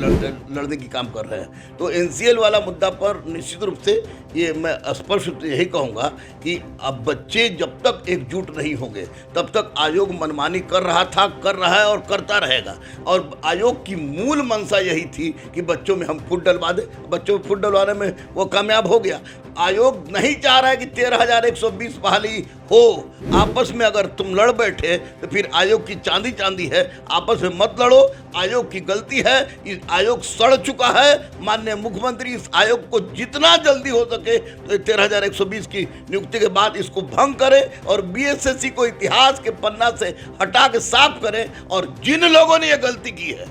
लड़ने की काम कर रहे हैं। तो एनसीएल वाला मुद्दा पर निश्चित रूप से ये मैं स्पष्ट रूप से यही कहूँगा कि अब बच्चे जब तक एकजुट नहीं होंगे तब तक आयोग मनमानी कर रहा था, कर रहा है और करता रहेगा। और आयोग की मूल मंशा यही थी कि बच्चों में हम फुट डलवा दें। बच्चों में फुट डलवाने में वो कामयाब हो गया। आयोग नहीं चाह रहा है कि 13,120 बहाली हो। आपस में अगर तुम लड़ बैठे तो फिर आयोग की चांदी चांदी है, आपस में मत लड़ो। आयोग की गलती है, इस आयोग सड़ चुका है। माननीय मुख्यमंत्री इस आयोग को जितना जल्दी हो सके तो 13,120 की नियुक्ति के बाद इसको भंग करें और बीएसएससी को इतिहास के पन्ना से हटा के साफ करें। और जिन लोगों ने यह गलती की है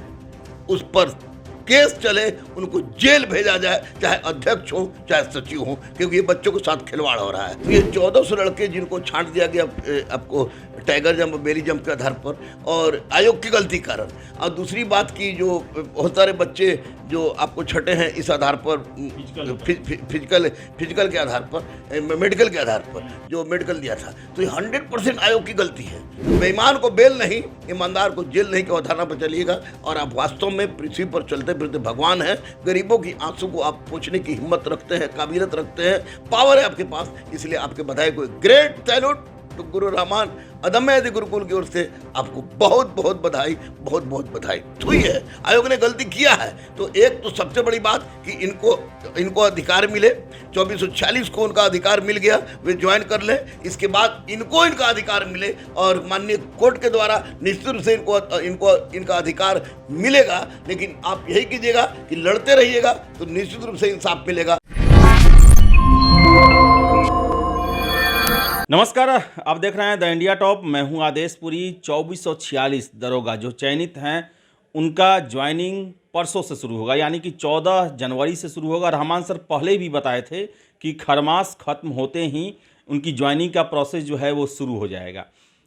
उस पर केस चले, उनको जेल भेजा जाए, चाहे अध्यक्ष हो चाहे सचिव हो, क्योंकि ये बच्चों के साथ खिलवाड़ हो रहा है। ये 1400 लड़के जिनको छांट दिया गया आपको टाइगर जंप, बेली जंप के आधार पर और आयोग की गलती कारण। और दूसरी बात की जो बहुत सारे बच्चे जो आपको छटे हैं इस आधार पर फिजिकल के आधार पर, मेडिकल के आधार पर जो मेडिकल दिया था, तो ये 100% आयोग की गलती है। बेईमान को बेल नहीं, ईमानदार को जेल नहीं के अवधारणा पर चलिएगा। और आप वास्तव में पृथ्वी पर चलते फिरते भगवान हैं। गरीबों की आंसू को आप पोंछने की हिम्मत रखते हैं, काबिलियत रखते हैं, पावर है आपके पास। इसलिए आपके बधाई को ग्रेट सैल्यूट टू गुरु रहमान अदम्य यदि गुरुकुल की ओर से आपको बहुत बहुत बधाई, बहुत बहुत बधाई हुई है। आयोग ने गलती किया है तो एक तो सबसे बड़ी बात कि इनको अधिकार मिले। 2446 को उनका अधिकार मिल गया, वे ज्वाइन कर लें। इसके बाद इनको इनका अधिकार मिले और माननीय कोर्ट के द्वारा निश्चित रूप से इनका अधिकार मिलेगा। लेकिन आप यही कीजिएगा कि लड़ते रहिएगा तो निश्चित रूप से इंसाफ मिलेगा। नमस्कार, आप देख रहे हैं द इंडिया टॉप। मैं हूं आदेश पुरी। 2446 दरोगा जो चयनित हैं उनका ज्वाइनिंग परसों से शुरू होगा, यानी कि 14 जनवरी से शुरू होगा। रहमान सर पहले भी बताए थे कि खरमास खत्म होते ही उनकी ज्वाइनिंग का प्रोसेस जो है वो शुरू हो जाएगा।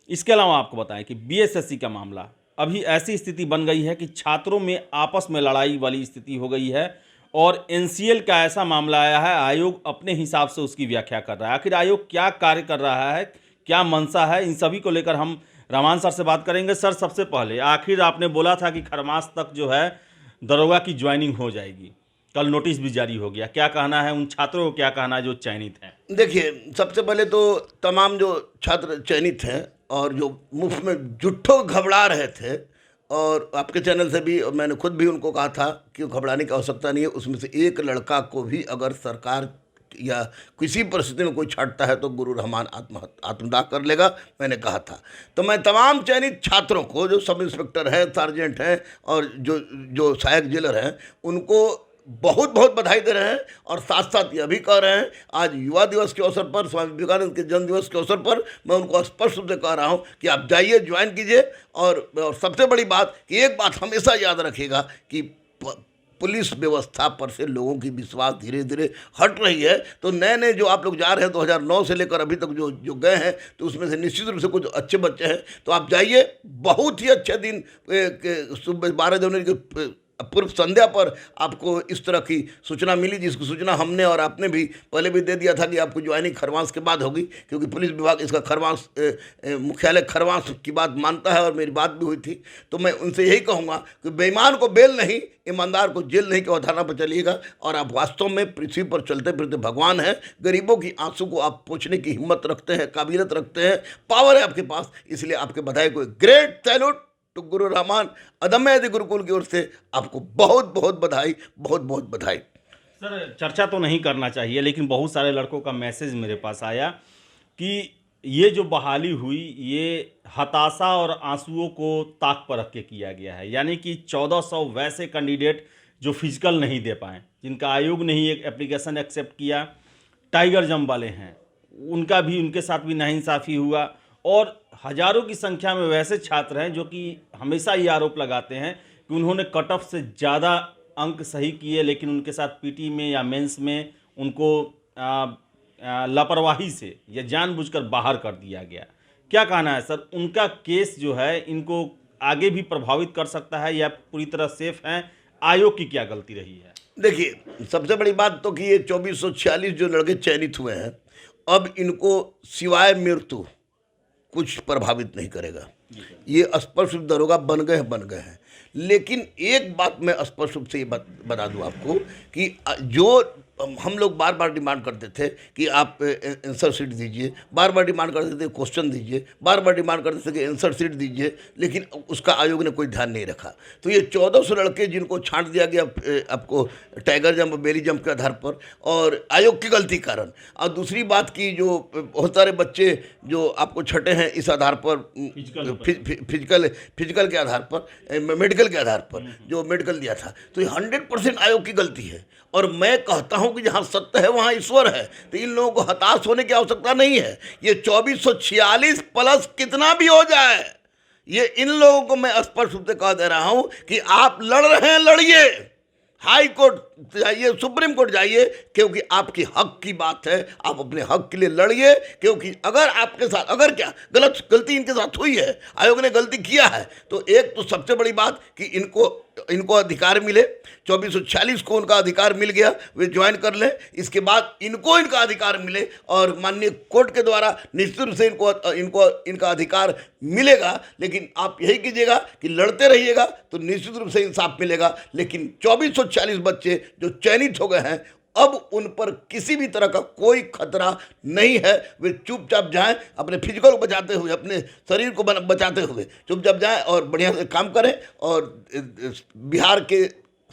इसके अलावा आपको बताएं कि बीएसएससी का मामला अभी ऐसी स्थिति बन गई है कि छात्रों में आपस में लड़ाई वाली स्थिति हो गई है और एनसीएल का ऐसा मामला आया है, आयोग अपने हिसाब से उसकी व्याख्या कर रहा है। आखिर आयोग क्या कार्य कर रहा है, क्या मंशा है, इन सभी को लेकर हम रहमान सर से बात करेंगे। सर, सबसे पहले आखिर आपने बोला था कि खरमास तक जो है दरोगा की ज्वाइनिंग हो जाएगी, कल नोटिस भी जारी हो गया। क्या कहना है उन छात्रों को, क्या कहना है जो चयनित हैं? देखिए, सबसे पहले तो तमाम जो छात्र चयनित हैं और जो मुफ्त में जुट्ठो घबरा रहे थे, और आपके चैनल से भी मैंने खुद भी उनको कहा था कि घबराने की आवश्यकता नहीं है। उसमें से एक लड़का को भी अगर सरकार या किसी परिस्थिति में कोई छाटता है तो गुरु रहमान आत्मदाह कर लेगा, मैंने कहा था। तो मैं तमाम चयनित छात्रों को, जो सब इंस्पेक्टर हैं, सार्जेंट हैं और जो सहायक जेलर हैं, उनको बहुत बहुत बधाई दे रहे हैं। और साथ साथ यह भी कह रहे हैं, आज युवा दिवस के अवसर पर, स्वामी विवेकानंद के जन्म दिवस के अवसर पर मैं उनको स्पष्ट रूप से कह रहा हूं कि आप जाइए, ज्वाइन कीजिए। और सबसे बड़ी बात कि एक बात हमेशा याद रखिएगा कि पुलिस व्यवस्था पर से लोगों की विश्वास धीरे धीरे हट रही है। तो नए नए जो आप लोग जा रहे हैं 2009 से लेकर अभी तक जो गए हैं, तो उसमें से निश्चित रूप से कुछ अच्छे बच्चे हैं। तो आप जाइए, बहुत ही अच्छे दिन सुबह 12 जनवरी के पूर्व संध्या पर आपको इस तरह की सूचना मिली, जिसकी सूचना हमने और आपने भी पहले भी दे दिया था कि आपको ज्वाइनिंग खरवास के बाद होगी, क्योंकि पुलिस विभाग इसका खरवास मुख्यालय खरवास की बात मानता है और मेरी बात भी हुई थी। तो मैं उनसे यही कहूँगा कि बेईमान को बेल नहीं, ईमानदार को जेल नहीं के अवधारणा पर चलिएगा। और आप वास्तव में पृथ्वी पर चलते फिरते भगवान हैं। गरीबों की आंसू को आप पोंछने की हिम्मत रखते हैं, काबिलियत रखते हैं, पावर है आपके पास। इसलिए आपके बधाई को ग्रेट सैल्यूट तो गुरु रहमान अदम्य यदि गुरुकुल की ओर से आपको बहुत बहुत बधाई, बहुत बहुत बधाई। सर, चर्चा तो नहीं करना चाहिए, लेकिन बहुत सारे लड़कों का मैसेज मेरे पास आया कि ये जो बहाली हुई ये हताशा और आंसुओं को ताक पर रख के किया गया है। यानी कि 1400 वैसे कैंडिडेट जो फिजिकल नहीं दे पाए, जिनका आयोग ने ही एक एप्लीकेशन एक्सेप्ट किया, टाइगर जंप वाले हैं, उनके साथ भी नाइंसाफ़ी हुआ। और हजारों की संख्या में वैसे छात्र हैं जो कि हमेशा ये आरोप लगाते हैं कि उन्होंने कट ऑफ से ज़्यादा अंक सही किए, लेकिन उनके साथ पीटी में या मेंस में उनको लापरवाही से या जानबूझकर बाहर कर दिया गया। क्या कहना है सर, उनका केस जो है इनको आगे भी प्रभावित कर सकता है या पूरी तरह सेफ हैं? आयोग की क्या गलती रही है? देखिए, सबसे बड़ी बात तो कि ये 2446 जो लड़के चयनित हुए हैं, अब इनको सिवाय मृत्यु कुछ प्रभावित नहीं करेगा। ये स्पष्ट दरोगा बन गए हैं। लेकिन एक बात मैं स्पष्ट रूप से ये बता दूं आपको कि जो हम लोग बार बार डिमांड करते थे कि आप आंसर शीट दीजिए, बार बार डिमांड करते थे क्वेश्चन दीजिए, बार बार डिमांड करते थे कि आंसर शीट दीजिए, लेकिन उसका आयोग ने कोई ध्यान नहीं रखा। तो ये 1400 लड़के जिनको छांट दिया गया आपको टाइगर जंप, बेली जंप के आधार पर, और आयोग की गलती कारण। और दूसरी बात की जो बहुत सारे बच्चे जो आपको छटे हैं इस आधार पर, फिजिकल के आधार पर, मेडिकल के आधार पर, जो मेडिकल दिया था, तो ये 100% आयोग की गलती है। और मैं कहता हूं कि जहां सत्य है वहां ईश्वर है, तो इन लोगों को हताश होने की आवश्यकता नहीं है। ये 2446 प्लस कितना भी हो जाए, ये इन लोगों को मैं स्पष्ट रूप से कह दे रहा हूं कि आप लड़ रहे हैं, लड़िए, हाई कोर्ट जाइए, सुप्रीम कोर्ट जाइए, क्योंकि आपकी हक की बात है, आप अपने हक के लिए लड़िए। क्योंकि अगर आपके साथ अगर क्या गलती इनके साथ हुई है, आयोग ने गलती किया है, तो एक तो सबसे बड़ी बात कि इनको अधिकार मिले, 2446 को उनका अधिकार मिल गया, वे ज्वाइन कर लें। इसके बाद इनको इनका अधिकार मिले और माननीय कोर्ट के द्वारा निश्चित रूप से इनका अधिकार मिलेगा। लेकिन आप यही कीजिएगा कि लड़ते रहिएगा तो निश्चित रूप से इंसाफ मिलेगा। लेकिन 2446 बच्चे जो चयनित हो गए हैं, अब उन पर किसी भी तरह का कोई खतरा नहीं है। वे चुपचाप जाएं, अपने फिजिकल को बचाते हुए, अपने शरीर को बचाते हुए चुपचाप जाएं और बढ़िया से काम करें और बिहार के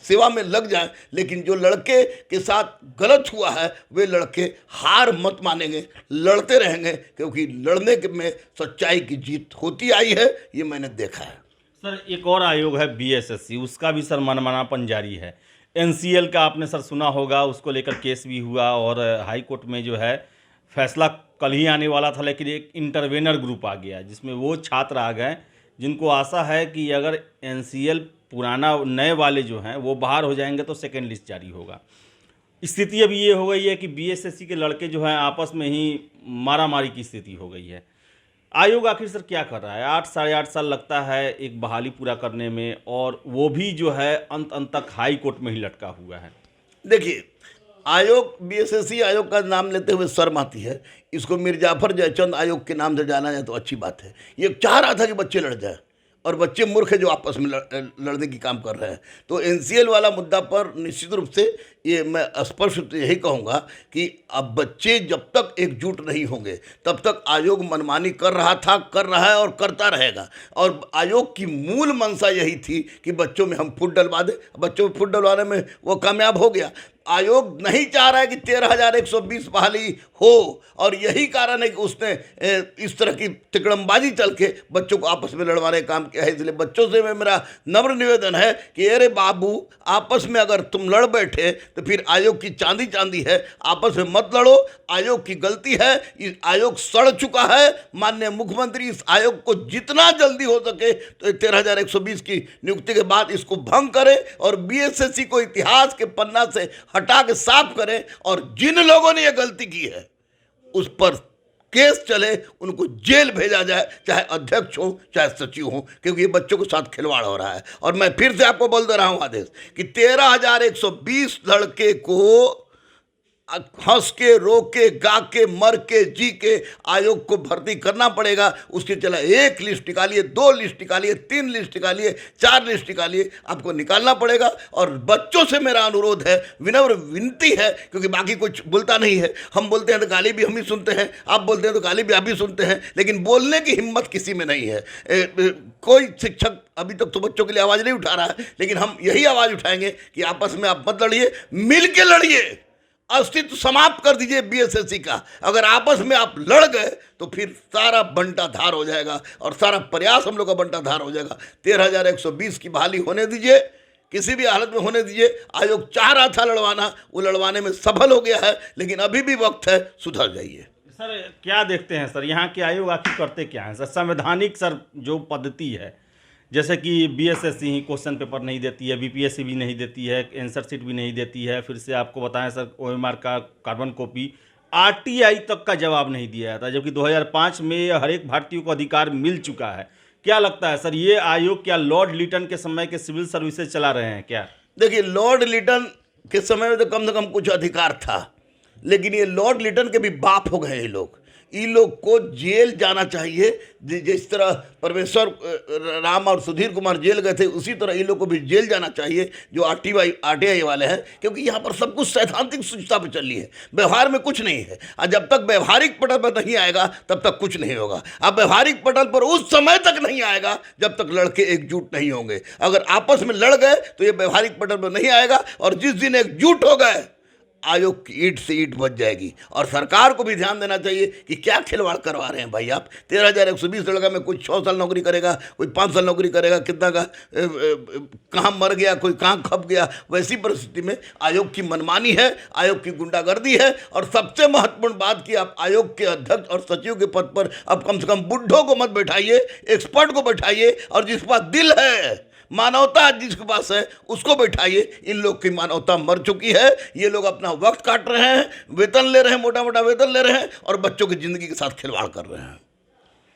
सेवा में लग जाएं। लेकिन जो लड़के के साथ गलत हुआ है, वे लड़के हार मत मानेंगे, लड़ते रहेंगे, क्योंकि लड़ने में सच्चाई की जीत होती आई है, ये मैंने देखा है। सर एक और आयोग है बीएसएससी, उसका भी सर मनमानापन जारी है। एनसीएल का आपने सर सुना होगा, उसको लेकर केस भी हुआ और हाई कोर्ट में जो है फैसला कल ही आने वाला था, लेकिन एक इंटरवेनर ग्रुप आ गया जिसमें वो छात्र आ गए जिनको आशा है कि अगर एनसीएल पुराना नए वाले जो हैं वो बाहर हो जाएंगे तो सेकेंड लिस्ट जारी होगा। स्थिति अब ये हो गई है कि बीएसएससी के लड़के जो हैं आपस में ही मारामारी की स्थिति हो गई है। आयोग आखिर सर क्या कर रहा है? 8 साढ़े 8 साल लगता है एक बहाली पूरा करने में, और वो भी जो है अंत तक हाई कोर्ट में ही लटका हुआ है। देखिए, आयोग बीएसएससी आयोग का नाम लेते हुए शर्म आती है। इसको मीर जाफर जयचंद आयोग के नाम से जाना जाए तो अच्छी बात है। ये चाह रहा था कि बच्चे लड़ जाए, और बच्चे मूर्ख है जो आपस में लड़ने की काम कर रहे हैं। तो एनसीएल वाला मुद्दा पर निश्चित रूप से ये मैं स्पष्ट रूप से यही कहूँगा कि अब बच्चे जब तक एकजुट नहीं होंगे तब तक आयोग मनमानी कर रहा था, कर रहा है और करता रहेगा। और आयोग की मूल मंशा यही थी कि बच्चों में हम फुट डलवा दें। बच्चों में फुट डलवाने में वो कामयाब हो गया। आयोग नहीं चाह रहा है कि 13,120 बहाली हो, और यही कारण है कि उसने इस तरह की तिकड़मबाजी चल के बच्चों को आपस में लड़वाने का काम किया है। इसलिए बच्चों से मेरा नम्र निवेदन है कि अरे बाबू, आपस में अगर तुम लड़ बैठे तो फिर आयोग की चांदी चांदी है, आपस में मत लड़ो। आयोग की गलती है, इस आयोग सड़ चुका है। माननीय मुख्यमंत्री इस आयोग को जितना जल्दी हो सके तो 13,120 की नियुक्ति के बाद इसको भंग करें और बीएसएससी को इतिहास के पन्ना से हटा के साफ करें, और जिन लोगों ने यह गलती की है उस पर केस चले, उनको जेल भेजा जाए, चाहे अध्यक्ष हो चाहे सचिव हो, क्योंकि ये बच्चों के साथ खिलवाड़ हो रहा है। और मैं फिर से आपको बोल दे रहा हूं आदेश कि 13,120 लड़के को हंस के, रो के, गा के, मर के, जी के आयोग को भर्ती करना पड़ेगा। उसके चला 1 लिस्ट निकालिए, 2 लिस्ट निकालिए, 3 लिस्ट निकालिए, 4 लिस्ट निकालिए, आपको निकालना पड़ेगा। और बच्चों से मेरा अनुरोध है, विनम्र विनती है, क्योंकि बाकी कुछ बोलता नहीं है। हम बोलते हैं तो गाली भी हम ही सुनते हैं, आप बोलते हैं तो गाली भी आप ही सुनते हैं, लेकिन बोलने की हिम्मत किसी में नहीं है। कोई शिक्षक अभी तक तो बच्चों के लिए आवाज़ नहीं उठा रहा है, लेकिन हम यही आवाज़ उठाएंगे कि आपस में आप मत लड़िए, मिल के लड़िए, अस्तित्व समाप्त कर दीजिए बीएसएससी का। अगर आपस में आप लड़ गए तो फिर सारा बंटाधार हो जाएगा, और सारा प्रयास हम लोग का बंटाधार हो जाएगा। 13,120 की बहाली होने दीजिए, किसी भी हालत में होने दीजिए। आयोग चाह रहा था लड़वाना, वो लड़वाने में सफल हो गया है, लेकिन अभी भी वक्त है, सुधर जाइए। सर क्या देखते हैं सर, यहाँ के आयोग आखिर करते क्या हैं सर? संवैधानिक सर जो पद्धति है, जैसे कि बीएसएससी ही क्वेश्चन पेपर नहीं देती है, बीपीएससी भी नहीं देती है, आंसर शीट भी नहीं देती है, फिर से आपको बताएं सर ओएमआर का कार्बन कॉपी, आरटीआई तक का जवाब नहीं दिया जाता, जबकि 2005 में हर एक भारतीय को अधिकार मिल चुका है। क्या लगता है सर, ये आयोग क्या लॉर्ड लिटन के समय के सिविल सर्विसेज चला रहे हैं क्या? देखिए, लॉर्ड लिटन के समय में तो कम से कम कुछ अधिकार था, लेकिन ये लॉर्ड लिटन के भी बाप हो गए ये लोग। इन लोग को जेल जाना चाहिए। जिस तरह परमेश्वर राम और सुधीर कुमार जेल गए थे, उसी तरह इन लोग को भी जेल जाना चाहिए जो आरटीआई वाले हैं, क्योंकि यहाँ पर सब कुछ सैद्धांतिक सूचना पर चल रही है, व्यवहार में कुछ नहीं है। और जब तक व्यवहारिक पटल पर नहीं आएगा तब तक कुछ नहीं होगा। अब व्यवहारिक पटल पर उस समय तक नहीं आएगा जब तक लड़के एकजुट नहीं होंगे। अगर आपस में लड़ गए तो ये व्यवहारिक पटल पर नहीं आएगा, और जिस दिन एकजुट हो गए आयोग की ईंट से ईंट बच जाएगी। और सरकार को भी ध्यान देना चाहिए कि क्या खिलवाड़ करवा रहे हैं भाई आप। 13,120 लड़का में कोई 6 साल नौकरी करेगा, कोई 5 साल नौकरी करेगा, कितना का कहाँ मर गया, कोई कहाँ खप गया। वैसी परिस्थिति में आयोग की मनमानी है, आयोग की गुंडागर्दी है। और सबसे महत्वपूर्ण बात कि आप आयोग के अध्यक्ष और सचिव के पद पर अब कम से कम बुढ़ों को मत बैठाइए, एक्सपर्ट को बैठाइए, और जिसके पास दिल है, मानवता जिसके पास है, उसको बैठाइए। इन लोग की मानवता मर चुकी है। ये लोग अपना वक्त काट रहे हैं, वेतन ले रहे हैं, मोटा मोटा वेतन ले रहे हैं, और बच्चों की ज़िंदगी के साथ खिलवाड़ कर रहे हैं।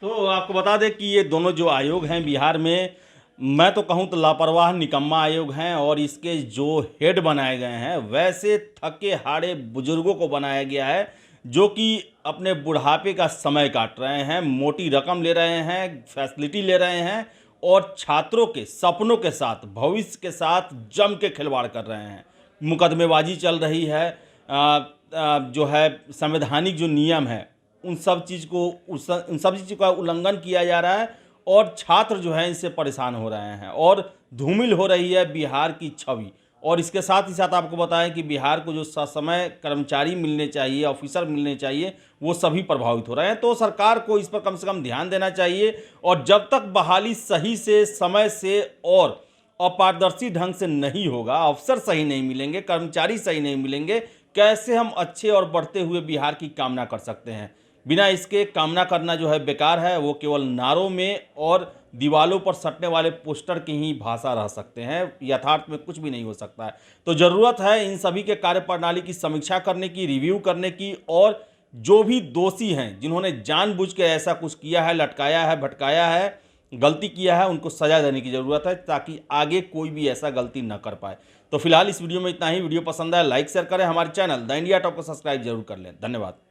तो आपको बता दें कि ये दोनों जो आयोग हैं बिहार में, मैं तो कहूँ तो लापरवाह निकम्मा आयोग हैं। और इसके जो हेड बनाए गए हैं वैसे थके हारे बुजुर्गों को बनाया गया है, जो कि अपने बुढ़ापे का समय काट रहे हैं, मोटी रकम ले रहे हैं, फैसिलिटी ले रहे हैं, और छात्रों के सपनों के साथ, भविष्य के साथ जम के खिलवाड़ कर रहे हैं। मुकदमेबाजी चल रही है, जो है संवैधानिक जो नियम है उन सब चीज़ का उल्लंघन किया जा रहा है, और छात्र जो है इससे परेशान हो रहे हैं, और धूमिल हो रही है बिहार की छवि। और इसके साथ ही साथ आपको बताएं कि बिहार को जो ससमय कर्मचारी मिलने चाहिए, ऑफिसर मिलने चाहिए, वो सभी प्रभावित हो रहे हैं। तो सरकार को इस पर कम से कम ध्यान देना चाहिए। और जब तक बहाली सही से, समय से और अपारदर्शी ढंग से नहीं होगा, अफसर सही नहीं मिलेंगे, कर्मचारी सही नहीं मिलेंगे, कैसे हम अच्छे और बढ़ते हुए बिहार की कामना कर सकते हैं। बिना इसके कामना करना जो है बेकार है। वो केवल नारों में और दीवालों पर सटने वाले पोस्टर की ही भाषा रह सकते हैं, यथार्थ में कुछ भी नहीं हो सकता है। तो ज़रूरत है इन सभी के कार्यप्रणाली की समीक्षा करने की, रिव्यू करने की, और जो भी दोषी हैं, जिन्होंने जानबूझ के ऐसा कुछ किया है, लटकाया है, भटकाया है, गलती किया है, उनको सजा देने की ज़रूरत है, ताकि आगे कोई भी ऐसा गलती न कर पाए। तो फिलहाल इस वीडियो में इतना ही। वीडियो पसंद आए लाइक शेयर करें, हमारे चैनल द इंडिया टॉप को सब्सक्राइब जरूर कर लें। धन्यवाद।